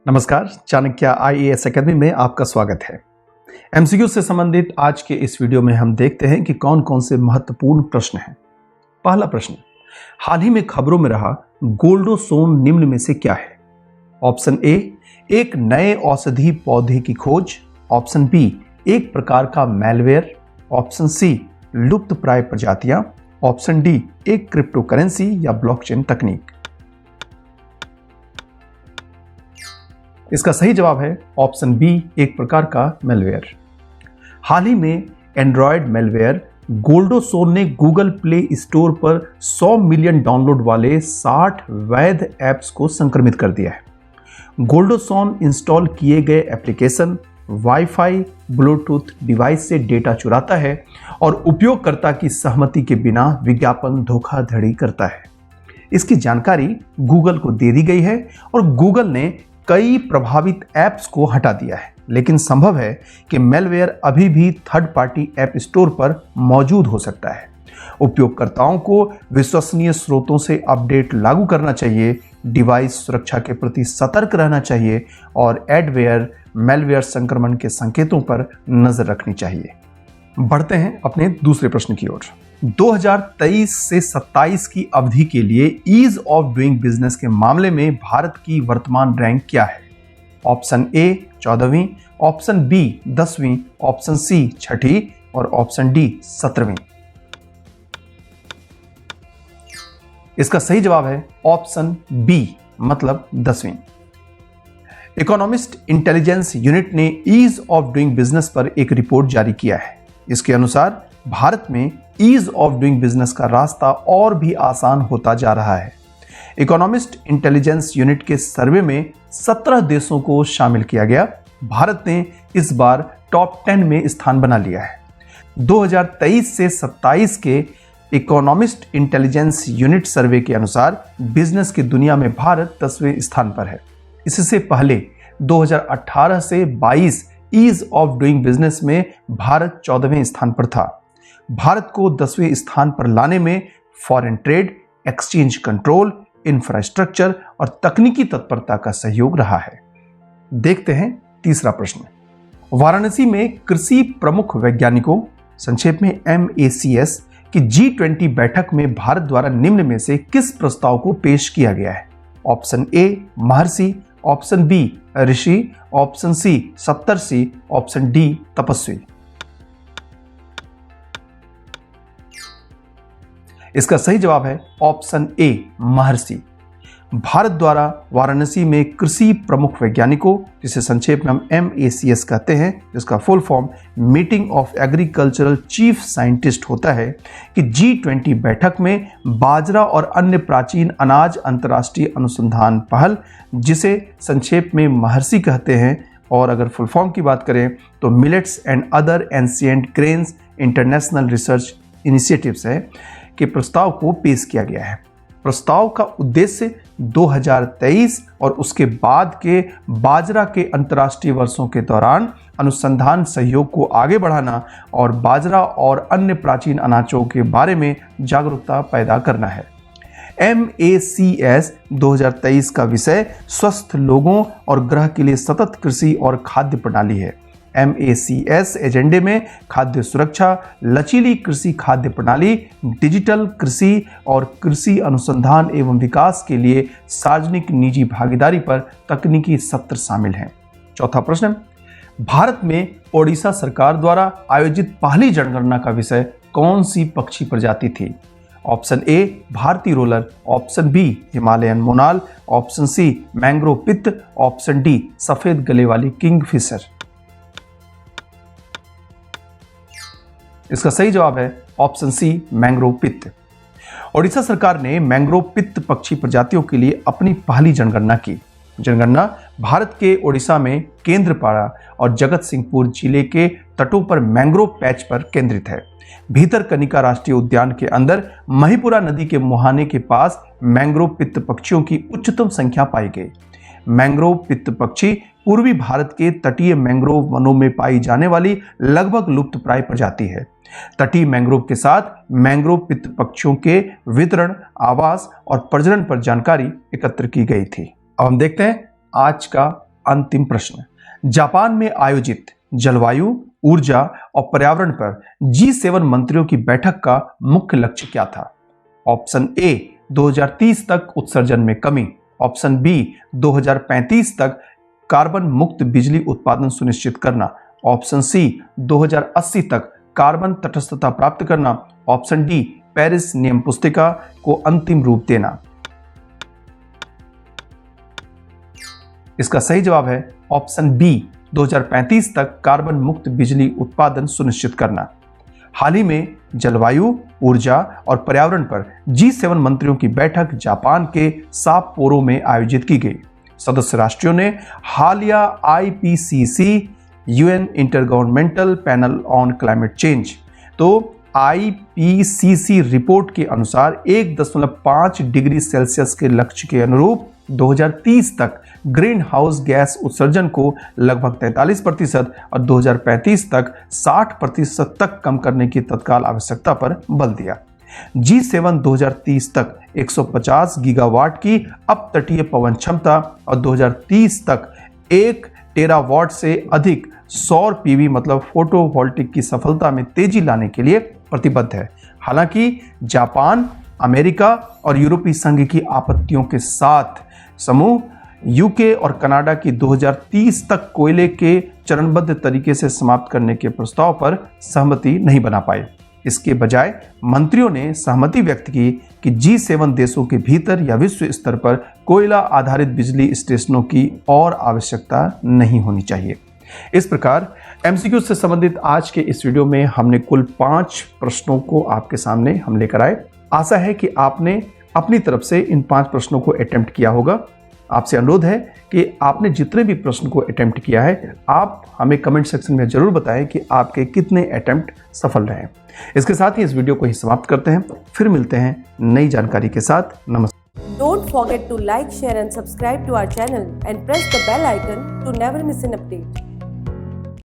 नमस्कार, Chanakya IAS academy में आपका स्वागत है। एमसीक्यू से संबंधित आज के इस वीडियो में हम देखते हैं कि कौन कौन से महत्वपूर्ण प्रश्न हैं। पहला प्रश्न, हाल ही में खबरों में रहा गोल्डोसोन निम्न में से क्या है? ऑप्शन ए, एक नए औषधि पौधे की खोज। ऑप्शन बी, एक प्रकार का मैलवेयर। ऑप्शन सी, लुप्त प्राय प्रजातियां। ऑप्शन डी, एक क्रिप्टो करेंसी या ब्लॉकचेन तकनीक। इसका सही जवाब है ऑप्शन बी, एक प्रकार का मैलवेयर। हाल ही में एंड्रॉयड मैलवेयर गोल्डोसोन ने गूगल प्ले स्टोर पर 100 मिलियन डाउनलोड वाले 60 वैध ऐप्स को संक्रमित कर दिया है। गोल्डोसोन इंस्टॉल किए गए एप्लीकेशन वाईफाई ब्लूटूथ डिवाइस से डेटा चुराता है और उपयोगकर्ता की सहमति के बिना विज्ञापन धोखाधड़ी करता है। इसकी जानकारी गूगल को दे दी गई है और गूगल ने कई प्रभावित ऐप्स को हटा दिया है, लेकिन संभव है कि मैलवेयर अभी भी थर्ड पार्टी ऐप स्टोर पर मौजूद हो सकता है। उपयोगकर्ताओं को विश्वसनीय स्रोतों से अपडेट लागू करना चाहिए, डिवाइस सुरक्षा के प्रति सतर्क रहना चाहिए और एडवेयर मैलवेयर संक्रमण के संकेतों पर नजर रखनी चाहिए। बढ़ते हैं अपने दूसरे प्रश्न की ओर। 2023 से 27 की अवधि के लिए ईज ऑफ डूइंग बिजनेस के मामले में भारत की वर्तमान रैंक क्या है? ऑप्शन ए 14वीं, ऑप्शन बी 10वीं, ऑप्शन सी 6ठी और ऑप्शन डी 17वीं। इसका सही जवाब है ऑप्शन बी, मतलब 10वीं। इकोनॉमिस्ट इंटेलिजेंस यूनिट ने ईज ऑफ डूइंग बिजनेस पर एक रिपोर्ट जारी किया है। इसके अनुसार भारत में ईज ऑफ डूइंग बिजनेस का रास्ता और भी आसान होता जा रहा है। इकोनॉमिस्ट इंटेलिजेंस यूनिट के सर्वे में 17 देशों को शामिल किया गया। भारत ने इस बार टॉप 10 में स्थान बना लिया है। 2023 से 27 के इकोनॉमिस्ट इंटेलिजेंस यूनिट सर्वे के अनुसार बिजनेस की दुनिया में भारत 10वें स्थान पर है। इससे पहले 2018 से 22 ईज ऑफ डूइंग बिजनेस में भारत 14वें स्थान पर था। भारत को 10वें स्थान पर लाने में foreign trade, exchange control, infrastructure और तकनीकी तत्परता का सहयोग रहा है। देखते हैं तीसरा प्रश्न। वाराणसी में कृषि प्रमुख वैज्ञानिकों, संक्षेप में MACS, की G20 बैठक में भारत द्वारा निम्न में से किस प्रस्ताव को पेश किया गया है? Option A Maharshi, option B Rishi, option C Saptarishi, option D तपस्वी। इसका सही जवाब है ऑप्शन ए महर्षि। भारत द्वारा वाराणसी में कृषि प्रमुख वैज्ञानिकों, जिसे संक्षेप में हम MACS कहते हैं, जिसका full form meeting of agricultural chief scientist होता है, कि G20 बैठक में बाजरा और अन्य प्राचीन अनाज अंतर्राष्ट्रीय अनुसंधान पहल, जिसे संक्षेप में महर्षि कहते हैं, और अगर फुल फॉर्म की बात करें तो millets and other ancient grains international research initiatives है, के प्रस्ताव को पेश किया गया है। प्रस्ताव का उद्देश्य 2023 और उसके बाद के बाजरा के अंतर्राष्ट्रीय वर्षों के दौरान अनुसंधान सहयोग को आगे बढ़ाना और बाजरा और अन्य प्राचीन अनाजों के बारे में जागरूकता पैदा करना है। MACS 2023 का विषय स्वस्थ लोगों और ग्रह के लिए सतत कृषि और खाद्य प्रणाली है। MACS एजेंडे में खाद्य सुरक्षा, लचीली कृषि खाद्य प्रणाली, डिजिटल कृषि और कृषि अनुसंधान एवं विकास के लिए सार्वजनिक निजी भागीदारी पर तकनीकी सत्र शामिल हैं। चौथा प्रश्न, भारत में ओडिशा सरकार द्वारा आयोजित पहली जनगणना का विषय कौन सी पक्षी प्रजाति थी? ऑप्शन ए भारतीय रोलर, ऑप्शन बी हिमालयन मोनाल, ऑप्शन सी मैंग्रोव पित्त, ऑप्शन डी सफेद गले वाली किंगफिशर। इसका सही जवाब है ऑप्शन सी मैंग्रोव पित्त। ओडिशा सरकार ने मैंग्रोव पित्त पक्षी प्रजातियों के लिए अपनी पहली जनगणना की। जनगणना भारत के ओडिशा में केंद्रपाड़ा और जगत सिंहपुर जिले के तटों पर मैंग्रोव पैच पर केंद्रित है। भीतरकनिका राष्ट्रीय उद्यान के अंदर महिपुरा नदी के मुहाने के पास मैंग्रोव पित्त पक्षियों की उच्चतम संख्या पाई गई। मैंग्रोव पित्त पक्षी पूर्वी भारत के तटीय मैंग्रोव वनों में पाई जाने वाली लगभग लुप्त प्राय प्रजाति है। तटीय मैंग्रोव के साथ मैंग्रोव पित्त पक्षियों के वितरण, आवास और प्रजनन पर जानकारी एकत्र की गई थी। अब हम देखते हैं आज का अंतिम प्रश्न, जापान में आयोजित जलवायु, ऊर्जा और पर्यावरण पर G7 मंत्रियों की बैठक का मुख्य लक्ष्य क्या था? ऑप्शन ए 2030 तक उत्सर्जन में कमी, ऑप्शन बी 2035 तक कार्बन मुक्त बिजली उत्पादन सुनिश्चित करना, ऑप्शन सी 2080 तक कार्बन तटस्थता प्राप्त करना, ऑप्शन डी पेरिस नियम पुस्तिका को अंतिम रूप देना। इसका सही जवाब है ऑप्शन बी 2035 तक कार्बन मुक्त बिजली उत्पादन सुनिश्चित करना। हाल ही में जलवायु, ऊर्जा और पर्यावरण पर G7 मंत्रियों की बैठक जापान के साप्पोरो में आयोजित की गई। सदस्य राष्ट्रों ने हालिया IPCC UN intergovernmental panel on climate change तो IPCC रिपोर्ट के अनुसार 1.5 डिग्री सेल्सियस के लक्ष्य के अनुरूप 2030 तक ग्रीन हाउस गैस उत्सर्जन को लगभग 43% और 2035 तक 60% तक कम करने की तत्काल आवश्यकता पर बल दिया। G7 2030 तक 150 गीगावाट की अपतटीय पवन क्षमता और 2030 तक 1 टेरावाट से अधिक सौर पीवी मतलब फोटोवोल्टिक की सफलता में तेजी लाने के लिए प्रतिबद्ध है। हालांकि जापान, अमेरिका और यूरोपीय संघ की आपत्तियों के साथ समूह यूके और कनाडा की 2030 तक कोयले के चरणबद्ध तरीके से समाप्त करने के प्रस्ताव पर सहमति नहीं बना पाए। इसके बजाय मंत्रियों ने सहमति व्यक्त की कि G7 देशों के भीतर या विश्व स्तर पर कोयला आधारित बिजली स्टेशनों की और आवश्यकता नहीं होनी चाहिए। इस प्रकार MCQ से संबंधित आज के इस वीडियो में हमने कुल 5 प्रश्नों को आपके सामने हम लेकर आए। आशा है कि आपने अपनी तरफ से इन 5 प्रश्नों को अटेम्प्ट किया होगा। आपसे अनुरोध है कि आपने जितने भी प्रश्न को अटेम्प्ट किया है आप हमें कमेंट सेक्शन में जरूर बताएं कि आपके कितने अटेम्प्ट सफल रहे। इसके साथ ही इस वीडियो को ही समाप्त करते हैं, फिर मिलते हैं नई जानकारी के साथ। नमस्कार। Don't forget to like, share and subscribe to our channel and press the bell icon to never miss an update.